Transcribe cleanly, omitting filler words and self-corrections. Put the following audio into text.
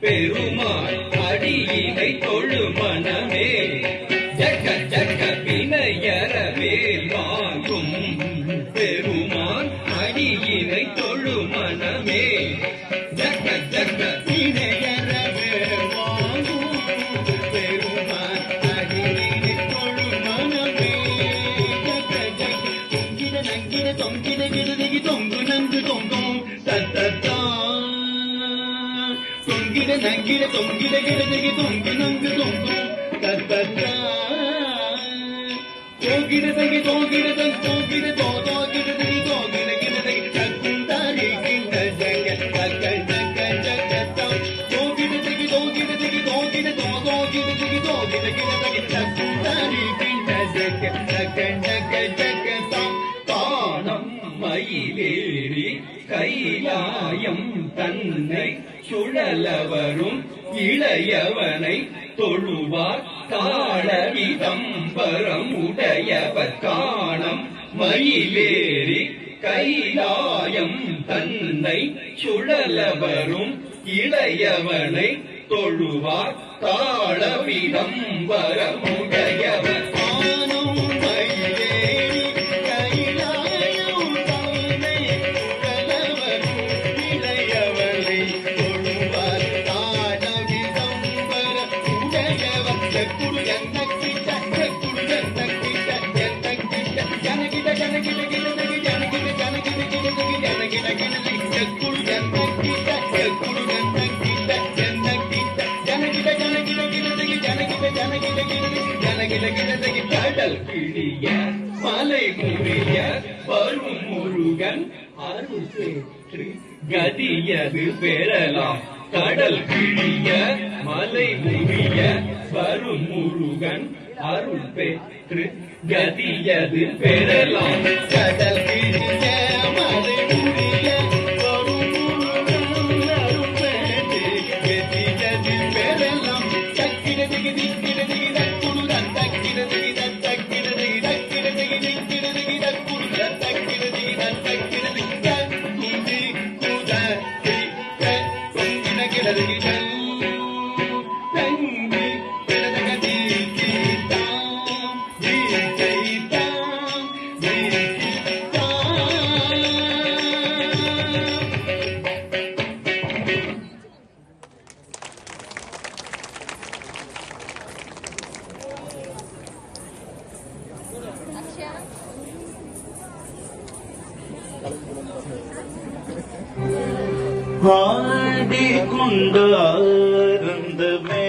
பெருமாள் அடியினை தொழு மனமே ஜக்க ஜக்க வினையறவே வாங்கும் பெருமாள் அடியினை தொழு மனமே ஜக்க ஜக்க வினையறவே வாங்கும் பெருமாள் அடியினை தொழு மனமே ஜக்க ஜக்க தொங்கிட நங்கிட தொங்கிட கிடதி தொங்கு நங்கு தொங்கும் தத்தத்தா தொங்கிட நங்கிட தொங்கிட கிடதி தொங்கு நங்கு தொங்கும் தத்தத்தா தோகிட தங்கி தோகிட தங் தோகிட தோதோ கிடதி தோகிட கிடதி தக்கும் தாரி கிண்ட ஜங்க தக்க ஜக்க ஜக்க தோகிட தங்கி தோகிட தங்கி தோகிட தோதோ கிடதி தோகிட கிடதி தக்கும் தாரி கிண்ட ஜக்க தக்க ஜக்க ஜக்க தானம் மயிலேறி கைலாயம் தன்னை சுழலவரும் இளையவனை தொழுவார் தாளவிதம்பரம் உடையவர் காணம் மயிலேறி கைலாயம் தன்னை சுழலவரும் இளையவனை தொழுவார் தாளவிதம்பரம் உடையவர் காணம் மயிலேறி கைலாயம் தன்னை சுழலவரும் இளையவனை தொழுவார் தாளவிதம்பரம் உடையவர் செக்குடு என்னக்கிட்ட செக்குடு என்னக்கிட்ட என்னக்கிட்ட ஜனகிட ஜனகிட கிடதகி ஜனகிட ஜனகிட கிடதகி ஜனகிட கிடதகி செக்குடு என்னக்கிட்ட செக்குடு என்னக்கிட்ட என்னக்கிட்ட ஜனகிட ஜனகிட கிடதகி ஜனகிட ஜனகிட கிடதகி ஜனகிட கிடதகி கடல் கிழிய மலை முறிய வரும் முருகன் அருள் பெற்று கதியது பெறலாம் கடல் கிழிய மலை முறிய வரும் முருகன் அருள் பெற்று கதியது பெறலாம் கடல் கிழிய மலை முறிய வரும் முருகன் அருள் பெற்று கதியது பெறலாம் தக்கிடதி திக்கிடதி தக்குடு தக்கிடதி தக்கிடதி தக்கிடதி திக்கிடதி தக்குடு தக்கிடதி தக்கிடதி தக்குதி குததி தொங்கின கிடதி தங்கி கிடதகதி கீதாம் கீதைதாம் கீதாம் ஆடிக்கொண்டு ஆர்ந்தமே